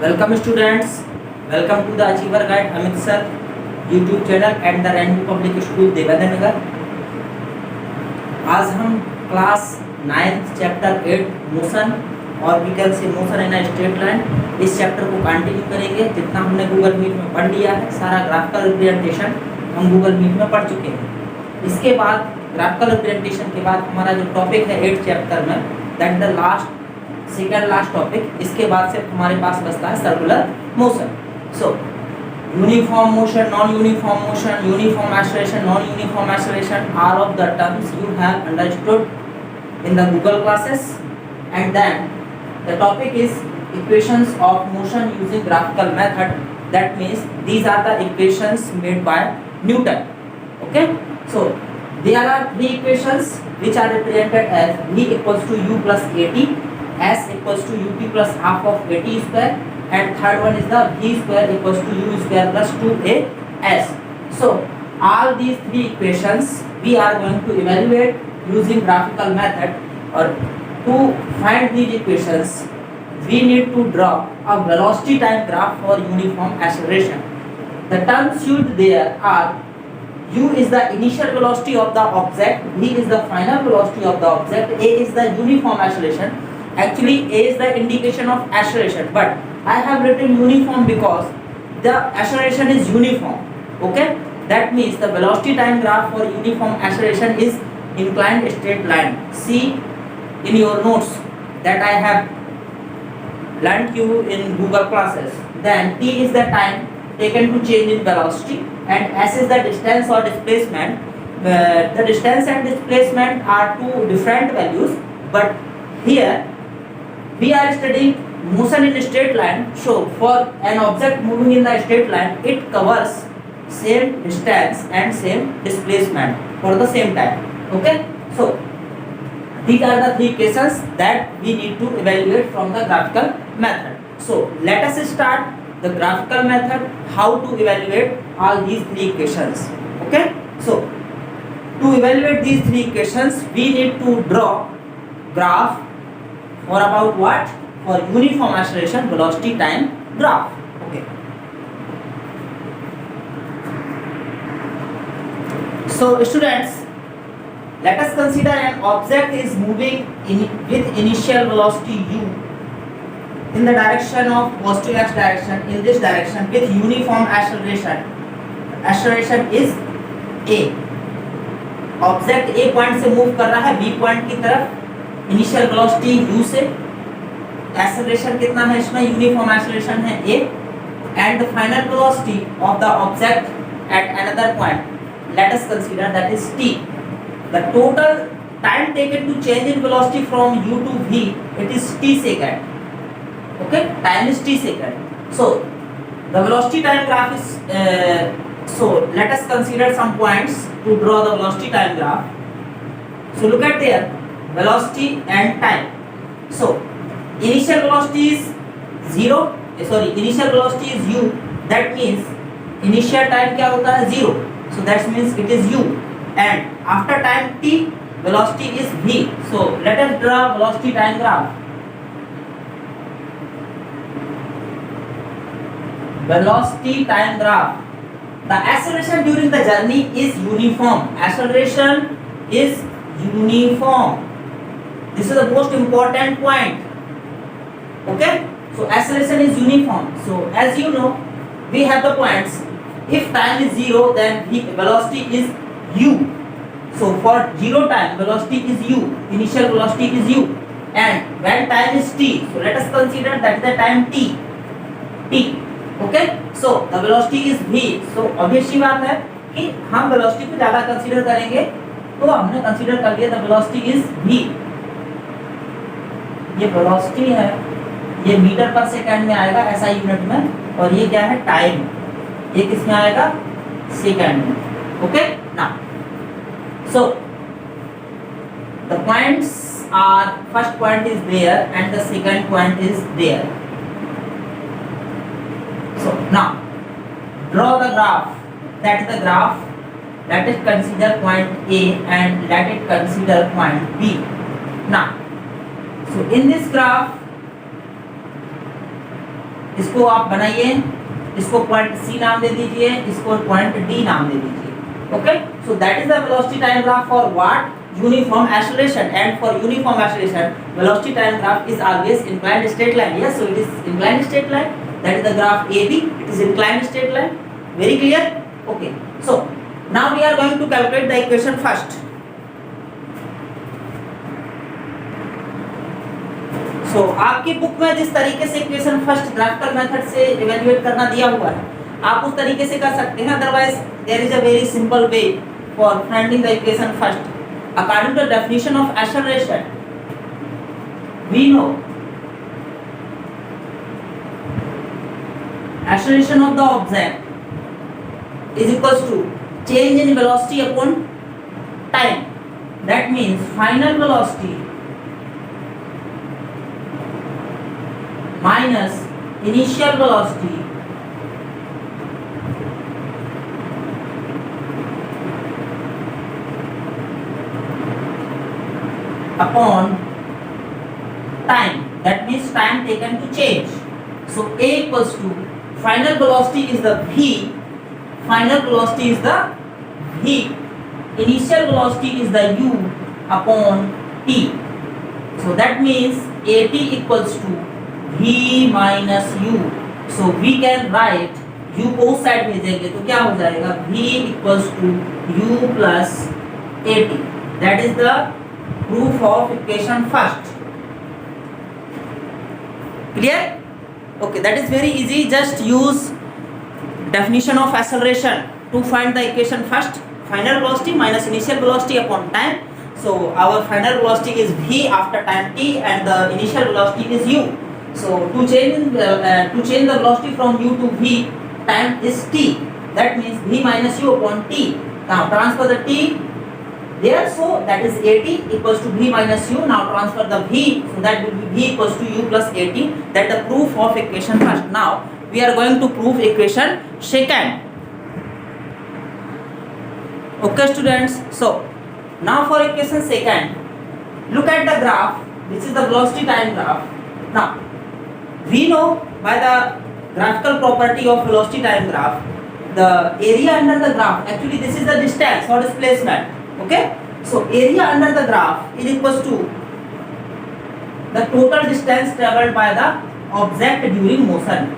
Welcome students, welcome to the Achiever Guide Amit Sir YouTube channel and the Rainbow Public School Devendra नगर। आज हम class 9th chapter 8 motion और vehicle से motion in straight line इस chapter को continue करेंगे। जितना हमने गूगल मीट में पढ़ लिया है सारा ग्राफिकल रिप्रेजेंटेशन हम गूगल मीट में पढ़ चुके हैं। इसके बाद ग्राफिकल रिप्रेजेंटेशन के बाद हमारा जो टॉपिक है 8th चैप्टर में that the second last topic. इसके बाद से हमारे पास बचता है circular motion. So uniform motion, non uniform motion, uniform acceleration, non uniform acceleration, all of the terms you have understood in the Google classes. And then the topic is equations of motion using graphical method. That means these are the equations made by Newton. Okay, so there are three equations which are represented as V equals to U plus AT, S equals to UT plus half of AT square, and third one is the V square equals to U square plus 2AS. So all these three equations we are going to evaluate using graphical method. Or to find these equations we need to draw a velocity time graph for uniform acceleration. The terms used there are U is the initial velocity of the object, V is the final velocity of the object, A is the uniform acceleration. Actually A is the indication of acceleration, but I have written uniform because the acceleration is uniform. Okay, that means the velocity time graph for uniform acceleration is inclined straight line. See in your notes that I have learnt you in Google classes. Then T is the time taken to change in velocity and S is the distance or displacement. The distance and displacement are two different values, but here we are studying motion in a straight line. So for an object moving in the straight line, it covers same distance and same displacement for the same time. Okay, so these are the three equations that we need to evaluate from the graphical method. So let us start the graphical method, how to evaluate all these three equations. Okay, so to evaluate these three equations we need to draw graph for about what? For uniform acceleration velocity time graph. Okay, so students, let us consider an object is moving with initial velocity u in the direction of positive x direction, in this direction with uniform acceleration. Acceleration is a. Object A point से move कर रहा है B point की तरफ, initial velocity u से, acceleration कितना है इसमें, यूनिफॉर्म एक्सेलरेशन है a, and the final velocity of the object at another point let us consider that is t. The total time taken to change in velocity from u to v it is t second. Okay, time is t second. So the velocity time graph is so let us consider some points to draw the velocity time graph. So look at there, velocity and time. So initial velocity is initial velocity is u, that means initial time क्या होता है 0, so that means it is u, and after time t velocity is v. So let us draw velocity time graph. Velocity time graph. The acceleration during the journey is uniform. Acceleration is uniform. This is the most important point. Okay, so acceleration is uniform. So as you know we have the points. If time is 0 then the velocity is u. So for 0 time velocity is u, initial velocity is u, and when time is t, so let us consider that the time t. Okay, so the velocity is v. So obvious सी बात है कि हम velocity को ज़्यादा consider करेंगे, तो हमने consider कर लिया the velocity is v. ये velocity है, ये मीटर पर सेकंड में आएगा ऐसा यूनिट में, और ये क्या है टाइम, ये किस में आएगा सेकंड में. Okay, now so the points are, first point is there and the second point is there. So now draw the graph, that is the graph, let it consider point A and let it consider point B. Now so in this graph इसको आप बनाइए, इसको point सी नाम दे दीजिए, इसको point D नाम दे दीजिए। Okay, so that is the velocity time graph for what, uniform acceleration, and for uniform acceleration velocity time graph is always inclined straight line. Yes, so it is inclined straight line, that is the graph AB, it is inclined straight line. Very clear? Okay, so now we are going to calculate the equation first. So आपकी book में जिस तरीके से equation first graphical method से evaluate करना दिया हुआ है, आप उस तरीके से कर सकते हैं, otherwise there is a very simple way for finding the equation first. According to the definition of acceleration, we know acceleration of the object is equals to change in velocity upon time. That means final velocity minus initial velocity upon time. That means time taken to change. So A equals to final velocity is the v, final velocity is the v, initial velocity is the u upon t. So that means at equals to v minus u. So we can write u both side भेजेंगे तो क्या हो जाएगा, v equals to u plus at. That is the proof of equation first. Clear? Okay, that is very easy. Just use definition of acceleration to find the equation first. Final velocity minus initial velocity upon time. So our final velocity is v after time t and the initial velocity is u. So to change the velocity from u to v, time is t. That means v minus u upon t. Now transfer the t there, so that is at equals to v minus u. Now transfer the v, so that will be v equals to u plus at. That the proof of equation first. Now we are going to prove equation second. Okay students, so now for equation second, look at the graph. This is the velocity time graph. Now we know by the graphical property of velocity time graph, the area under the graph, actually this is the distance or displacement. Okay, so area under the graph is equals to the total distance traveled by the object during motion.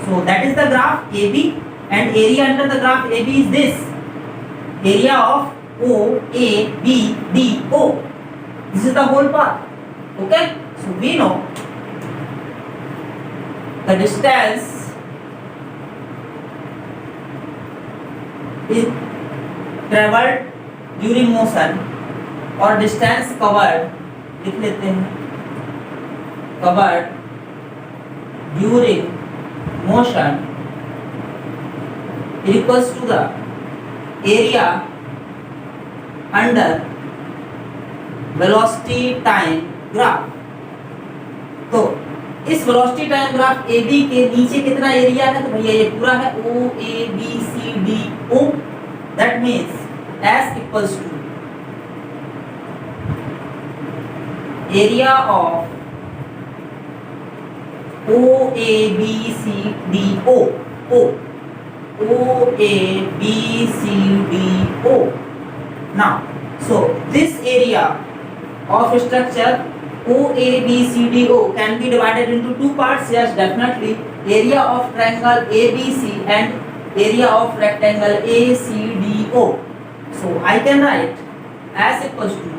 So that is the graph AB, and area under the graph AB is this area of O, A, B, D, O. This is the whole path. Okay, so we know the distance is traveled during motion और distance covered, लिख लेते हैं, covered during motion equals to the area under velocity time graph. तो इस velocity time graph AB के नीचे कितना area है, तो भैया ये पूरा है O, A, B, C, D, O. That means S equals to area of O, A, B, C, D, O. O, A, B, C, D, O. Now, so this area of structure O, A, B, C, D, O can be divided into two parts. Yes, definitely. Area of triangle ABC and area of rectangle ACDO. So I can write as equals to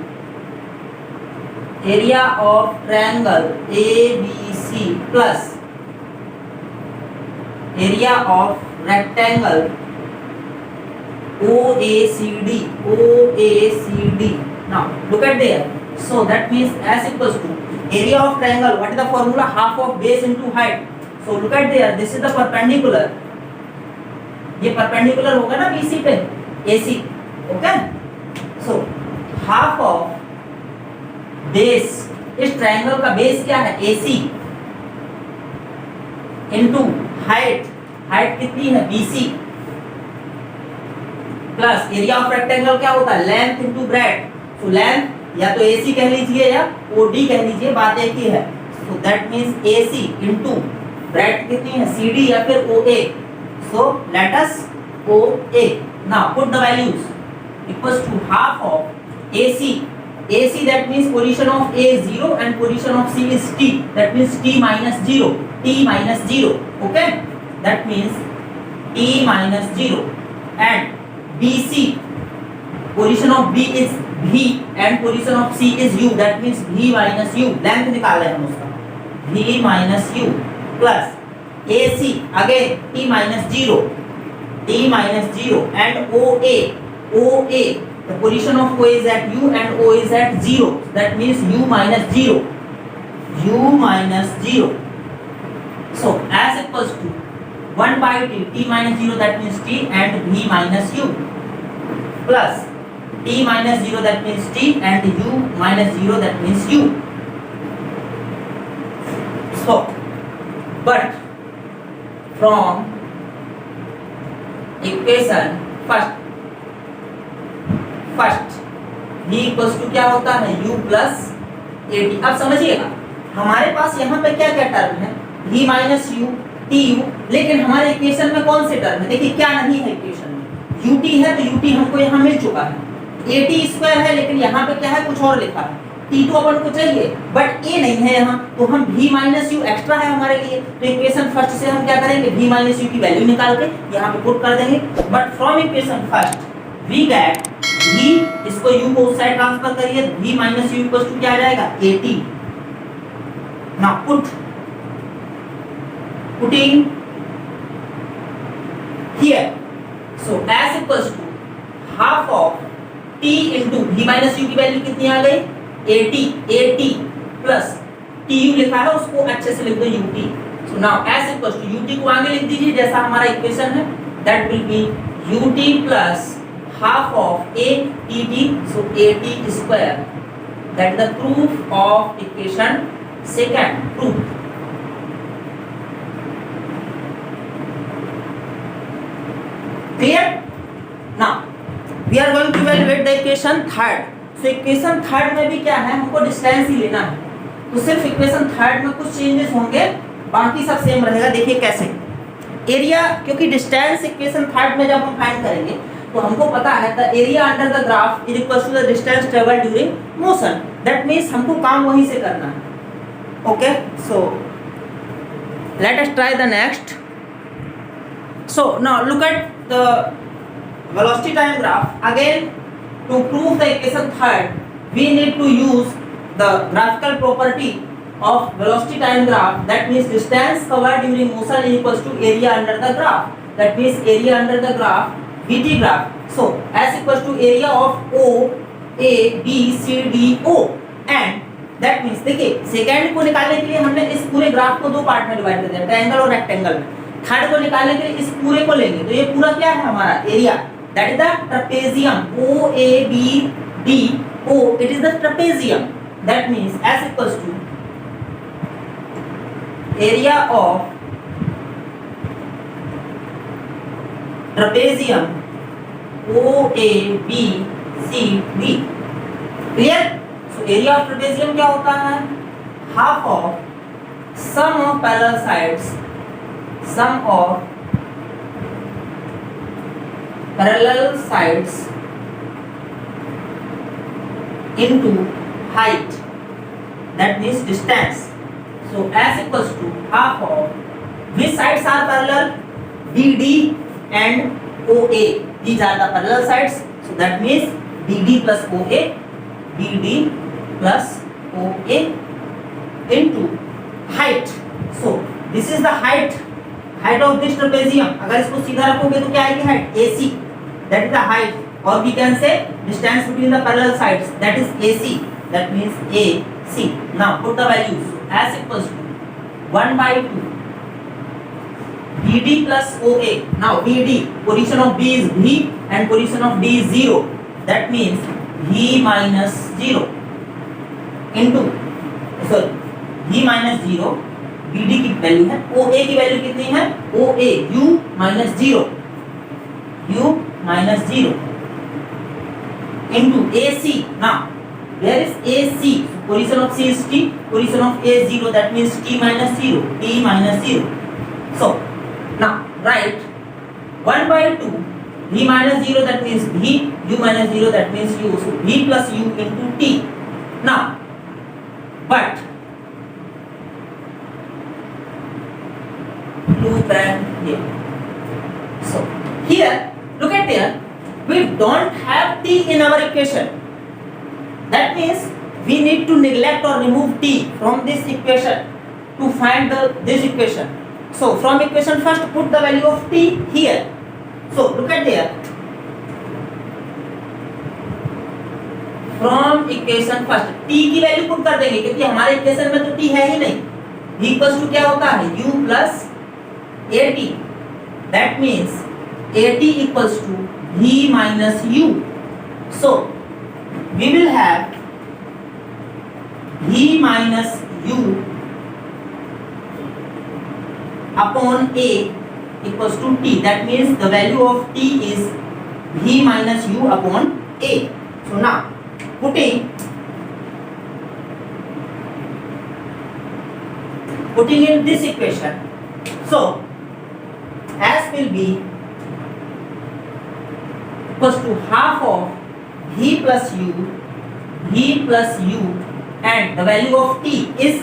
area of triangle ABC plus area of rectangle OACD. Now look at there. So that means as equals to area of triangle. What is the formula? Half of base into height. So look at there. This is the perpendicular. ये perpendicular होगा ना BC पे AC. Okay. So half of base, इस triangle का base क्या है AC into height. Height कितनी है BC plus area of rectangle क्या होता है length into breadth. So length या तो AC कह लीजिए या OD कह लीजिए, बात एक ही है. So that means AC into bracket कितनी है CD या फिर OA, so let us OA. Now put the values equals to half of AC. AC that means position of A 0 and position of C is T, that means T minus 0, T minus 0, okay, that means T minus 0. And BC, position of B is V and position of C is U, that means V minus U, length निकाल रहे हैं हम उसका, V minus U plus AC again T minus 0, T minus 0 and OA, OA the position of O is at U and O is at 0, that means U minus 0, U minus 0. So as equals to 1 by T, T minus 0 that means T and V minus U plus T minus 0 that means T and U minus 0 that means U. So but from equation first V equals to क्या होता है U plus AT. अब समझिएगा हमारे पास यहाँ पे क्या क्या टर्म है V माइनस U TU, लेकिन हमारे इक्वेशन में कौन से टर्म है, देखिए क्या नहीं है इक्वेशन में, UT है तो UT हमको यहाँ मिल चुका है, AT स्क्वायर है लेकिन यहाँ पे क्या है कुछ और लिखा है, T2 अपन को चाहिए बट A नहीं है यहाँ, तो हम V माइनस U एक्स्ट्रा है हमारे लिए, तो इक्वेशन फर्स्ट से हम क्या करेंगे V माइनस U की वैल्यू निकाल के यहाँ पे पुट कर देंगे. But from equation first we get V, इसको U को उस साइड ट्रांसफर करिए, V minus U equals to क्या आ जाएगा AT. Now putting here, so as equals to half of T into V minus U की वैल्यू कितनी आ गई 80 प्लस TU लिखा है उसको अच्छे से लिख दो UT. So now as equals to UT को आगे लिख दीजिए जैसा हमारा इक्वेशन है, that will be UT plus half of ATT, so AT square. That is the proof of equation second. Proof. Clear? Now we are going to evaluate the equation third. So equation third में भी क्या है, हमको distance ही लेना है, तो सिर्फ equation third में कुछ चेंजेस होंगे, बाकी सब सेम रहेगा. देखिए कैसे, एरिया, क्योंकि डिस्टेंस इक्वेशन थर्ड में जब हम फाइंड करेंगे तो हमको पता है the area under the graph is equal to the distance travelled during motion, that means हमको काम वहीं से करना है. Okay, so let us try the next. So now look at the velocity time graph. Again, to prove the equation third, we need to use the graphical property of velocity time graph, that means distance covered during motion is equals to area under the graph, that means area under the graph VT graph. So as equals to area of O A B C D O, and that means देखिए second को निकालने के लिए हमने इस पूरे graph को दो पार्ट में डिवाइड कर दिया, ट्रायंगल और रेक्टेंगल में. थर्ड को निकालने के लिए इस पूरे को लेंगे, तो ये पूरा क्या है हमारा area, that is the trapezium OABDO, it is the trapezium, that means as equals to area of trapezium OABCD. clear? So area of trapezium क्या होता है, half of sum of parallel sides, sum of parallel sides into height, that means distance. So as equals to half of which sides are parallel, BD and OA, these are the parallel sides, so that means BD plus OA, BD plus OA into height. So this is the height of this trapezium. अगर इसको सीधा रखोगे तो क्या आएगी height AC, that is the height, or we can say distance between the parallel sides, that is AC, that means AC. Now put the values. As equals to 1 by 2 BD plus OA. Now BD, position of B is V and position of D is 0, that means V minus 0 into, sorry, V minus 0, BD की value है, OA की value कितनी है, OA U minus 0, U minus 0 into AC. Now where is AC? So position of C is T, position of A is 0, that means T minus 0, T minus 0. So now write 1 by 2 v minus 0 that means v, u minus 0 that means u, so v plus u into t. Now but loop and here. So here look at there, we don't have t in our equation. That means we need to neglect or remove t from this equation to find this equation. So from equation first put the value of t here. So look at there, from equation first t की value put कर देंगे क्योंकि हमारे equation में तो t है ही नहीं. v equals to क्या होता है u plus at. That means at equals to v minus u. So we will have v minus u upon a equals to t. That means the value of t is v minus u upon a. So now putting in this equation, so s will be equals to half of v plus u and the value of t is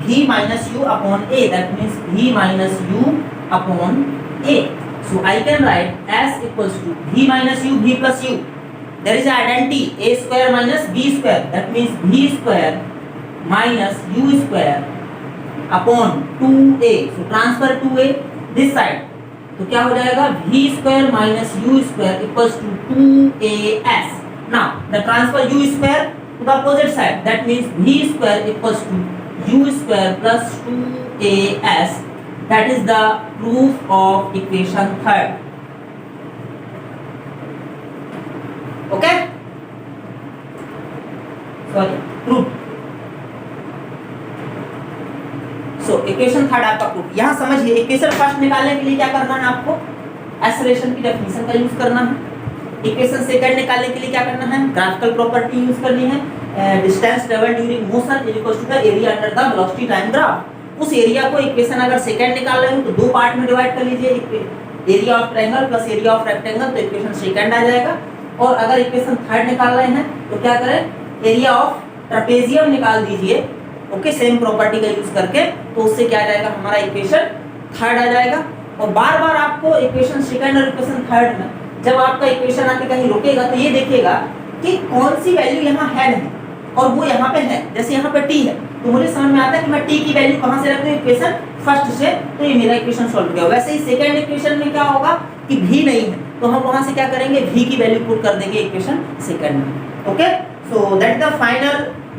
v minus u upon a. That means v minus u upon a. So I can write s equals to v minus u, v plus u. There is an identity a square minus b square. That means v square minus u square upon 2a. So transfer 2a this side. तो क्या हो जाएगा v square minus u square equals to 2as. Now the transfer u square to the opposite side. That means v square equals to u square plus 2as. That is the proof of equation third. Okay? Sorry, proof. So equation third आपका proof. यहाँ समझिए equation first निकालने के लिए क्या करना है आपको, एक्सेलरेशन की डेफिनेशन का यूज करना है. इक्वेशन सेकंड निकालने के लिए क्या करना है, ग्राफिकल प्रॉपर्टी यूज करनी है. Distance travelled during motion is equal to the area under the velocity time graph. उस एरिया को इक्वेशन अगर सेकंड निकाल रहे हो तो दो पार्ट में डिवाइड कर लीजिए, area of triangle plus area of rectangle, तो इक्वेशन सेकंड आ जाएगा. और अगर इक्वेशन थर्ड निकाल रहे हैं तो क्या करें, एरिया ऑफ ट्रेपेजियम निकाल दीजिए. ओके, सेम प्रॉपर्टी का यूज करके, तो उससे क्या आ जाएगा हमारा इक्वेशन थर्ड आ जाएगा. और बार बार आपको इक्वेशन सेकंड और इक्वेशन थर्ड में जब आपका इक्वेशन आके कहीं रुकेगा तो ये देखिएगा कि कौन सी वैल्यू यहाँ है नहीं और वो यहाँ पे है. जैसे यहाँ पे t है तो मुझे समझ में आता है कि मैं t की वैल्यू कहाँ से रख दूँ, इक्वेशन फर्स्ट से, तो ये मेरा इक्वेशन सॉल्व किया. वैसे ही सेकंड इक्वेशन में क्या होगा कि v नहीं है तो हम वहाँ से क्या करेंगे, v की वैल्यू पुट कर देंगे इक्वेशन सेकंड में. Okay, so that is the final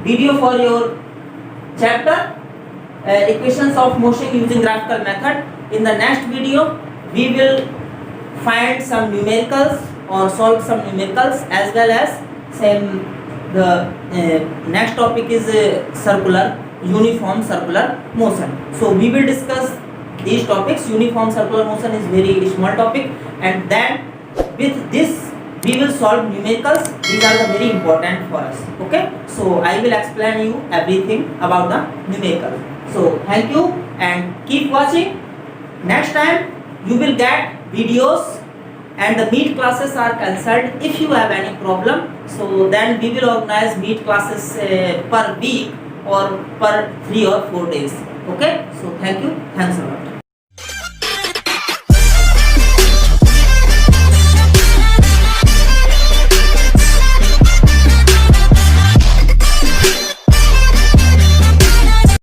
video for your chapter equations of motion using graphical method. In the next video we will find some numericals or solve some numericals, as well as same the next topic is uniform circular motion. So we will discuss these topics. Uniform circular motion is very small topic, and then with this we will solve numericals. These are the very important for us. Okay, so I will explain you everything about the numerical. So thank you and keep watching. Next time you will get videos, and the meet classes are cancelled. If you have any problem, so then we will organize meet classes per week or per 3 or 4 days. Okay, so thank you, thanks a lot.